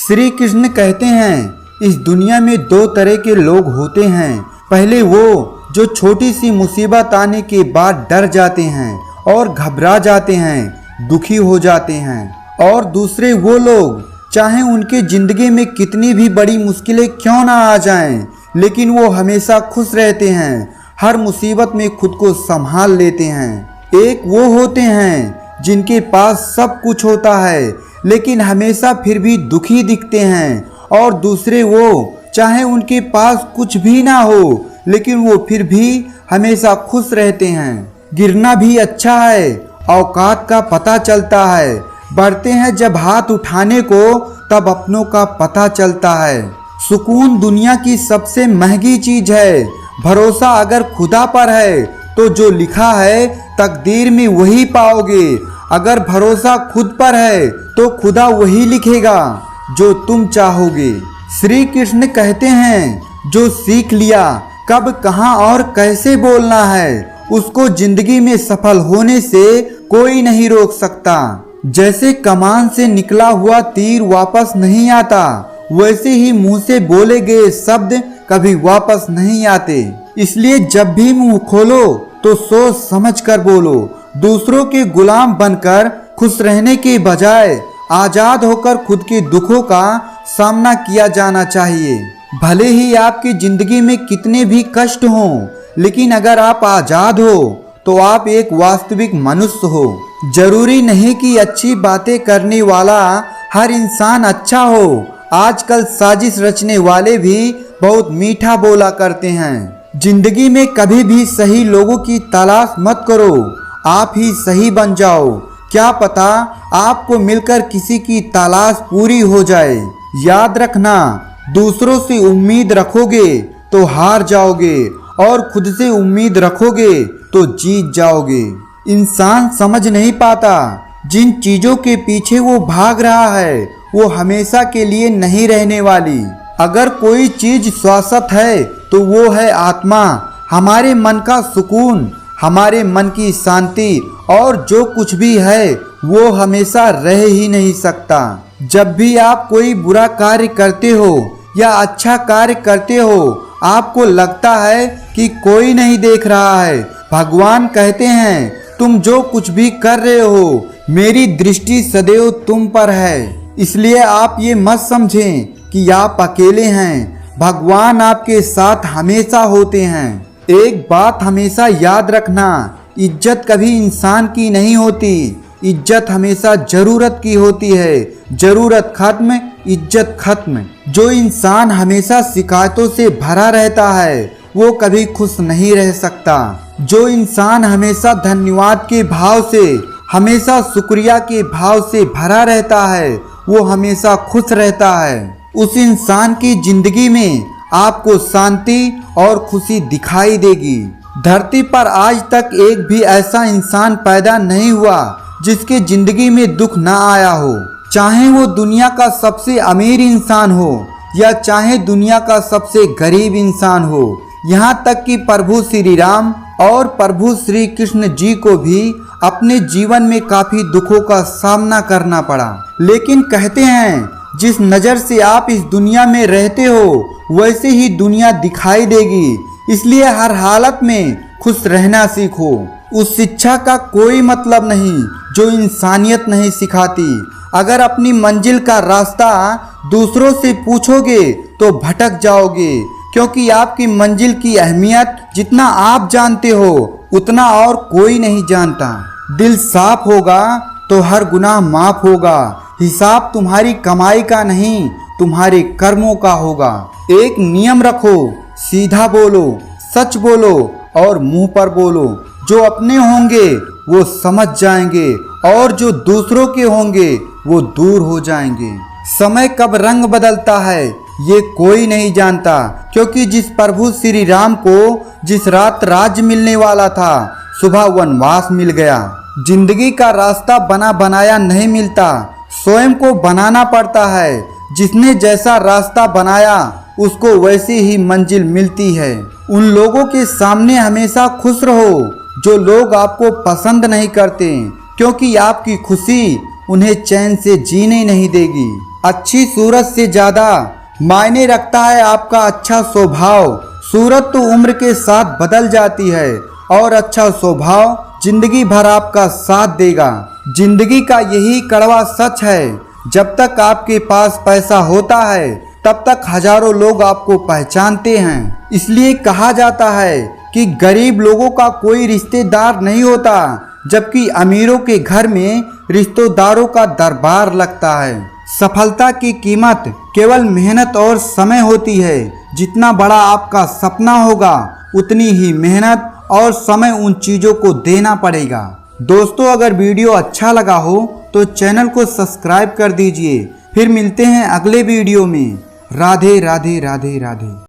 श्री कृष्ण कहते हैं इस दुनिया में दो तरह के लोग होते हैं। पहले वो जो छोटी सी मुसीबत आने के बाद डर जाते हैं और घबरा जाते हैं, दुखी हो जाते हैं। और दूसरे वो लोग चाहे उनके जिंदगी में कितनी भी बड़ी मुश्किलें क्यों ना आ जाएं, लेकिन वो हमेशा खुश रहते हैं, हर मुसीबत में खुद को संभाल लेते हैं। एक वो होते हैं जिनके पास सब कुछ होता है लेकिन हमेशा फिर भी दुखी दिखते हैं। और दूसरे वो चाहे उनके पास कुछ भी ना हो लेकिन वो फिर भी हमेशा खुश रहते हैं। गिरना भी अच्छा है, औकात का पता चलता है। बढ़ते हैं जब हाथ उठाने को तब अपनों का पता चलता है। सुकून दुनिया की सबसे महंगी चीज है। भरोसा अगर खुदा पर है तो जो लिखा है तकदीर में वही पाओगे। अगर भरोसा खुद पर है तो खुदा वही लिखेगा जो तुम चाहोगे। श्री कृष्ण कहते हैं जो सीख लिया कब, कहां और कैसे बोलना है, उसको जिंदगी में सफल होने से कोई नहीं रोक सकता। जैसे कमान से निकला हुआ तीर वापस नहीं आता, वैसे ही मुंह से बोले गए शब्द कभी वापस नहीं आते। इसलिए जब भी मुंह खोलो तो सोच समझ कर बोलो। दूसरों के गुलाम बनकर खुश रहने के बजाय आजाद होकर खुद के दुखों का सामना किया जाना चाहिए। भले ही आपकी जिंदगी में कितने भी कष्ट हों, लेकिन अगर आप आजाद हो तो आप एक वास्तविक मनुष्य हो। जरूरी नहीं कि अच्छी बातें करने वाला हर इंसान अच्छा हो। आजकल साजिश रचने वाले भी बहुत मीठा बोला करते हैं। जिंदगी में कभी भी सही लोगों की तलाश मत करो, आप ही सही बन जाओ। क्या पता आपको मिलकर किसी की तलाश पूरी हो जाए। याद रखना, दूसरों से उम्मीद रखोगे तो हार जाओगे और खुद से उम्मीद रखोगे तो जीत जाओगे। इंसान समझ नहीं पाता जिन चीजों के पीछे वो भाग रहा है वो हमेशा के लिए नहीं रहने वाली। अगर कोई चीज शाश्वत है तो वो है आत्मा, हमारे मन का सुकून, हमारे मन की शांति। और जो कुछ भी है वो हमेशा रह ही नहीं सकता। जब भी आप कोई बुरा कार्य करते हो या अच्छा कार्य करते हो, आपको लगता है कि कोई नहीं देख रहा है। भगवान कहते हैं तुम जो कुछ भी कर रहे हो मेरी दृष्टि सदैव तुम पर है। इसलिए आप ये मत समझें कि आप अकेले हैं, भगवान आपके साथ हमेशा होते हैं। एक बात हमेशा याद रखना, इज्जत कभी इंसान की नहीं होती, इज्जत हमेशा जरूरत की होती है। जरूरत खत्म, इज्जत खत्म। जो इंसान हमेशा शिकायतों से भरा रहता है वो कभी खुश नहीं रह सकता। जो इंसान हमेशा धन्यवाद के भाव से, हमेशा शुक्रिया के भाव से भरा रहता है वो हमेशा खुश रहता है। उस इंसान की जिंदगी में आपको शांति और खुशी दिखाई देगी। धरती पर आज तक एक भी ऐसा इंसान पैदा नहीं हुआ जिसके जिंदगी में दुख ना आया हो। चाहे वो दुनिया का सबसे अमीर इंसान हो या चाहे दुनिया का सबसे गरीब इंसान हो। यहाँ तक कि प्रभु श्री राम और प्रभु श्री कृष्ण जी को भी अपने जीवन में काफी दुखों का सामना करना पड़ा। लेकिन कहते हैं जिस नज़र से आप इस दुनिया में रहते हो वैसे ही दुनिया दिखाई देगी। इसलिए हर हालत में खुश रहना सीखो। उस शिक्षा का कोई मतलब नहीं जो इंसानियत नहीं सिखाती। अगर अपनी मंजिल का रास्ता दूसरों से पूछोगे तो भटक जाओगे, क्योंकि आपकी मंजिल की अहमियत जितना आप जानते हो उतना और कोई नहीं जानता। दिल साफ होगा तो हर गुनाह माफ होगा। हिसाब तुम्हारी कमाई का नहीं, तुम्हारे कर्मों का होगा। एक नियम रखो, सीधा बोलो, सच बोलो और मुंह पर बोलो। जो अपने होंगे वो समझ जाएंगे और जो दूसरों के होंगे वो दूर हो जाएंगे। समय कब रंग बदलता है ये कोई नहीं जानता, क्योंकि जिस प्रभु श्री राम को जिस रात राज्य मिलने वाला था सुबह वनवास मिल गया। जिंदगी का रास्ता बना बनाया नहीं मिलता, स्वयं को बनाना पड़ता है। जिसने जैसा रास्ता बनाया उसको वैसी ही मंजिल मिलती है। उन लोगों के सामने हमेशा खुश रहो जो लोग आपको पसंद नहीं करते, क्योंकि आपकी खुशी उन्हें चैन से जीने नहीं देगी। अच्छी सूरत से ज़्यादा मायने रखता है आपका अच्छा स्वभाव। सूरत तो उम्र के साथ बदल जाती है और अच्छा स्वभाव जिंदगी भर आपका साथ देगा। जिंदगी का यही कड़वा सच है, जब तक आपके पास पैसा होता है तब तक हजारों लोग आपको पहचानते हैं। इसलिए कहा जाता है कि गरीब लोगों का कोई रिश्तेदार नहीं होता, जबकि अमीरों के घर में रिश्तेदारों का दरबार लगता है। सफलता की कीमत केवल मेहनत और समय होती है। जितना बड़ा आपका सपना होगा उतनी ही मेहनत और समय उन चीज़ों को देना पड़ेगा। दोस्तों, अगर वीडियो अच्छा लगा हो तो चैनल को सब्सक्राइब कर दीजिए। फिर मिलते हैं अगले वीडियो में। राधे राधे राधे राधे।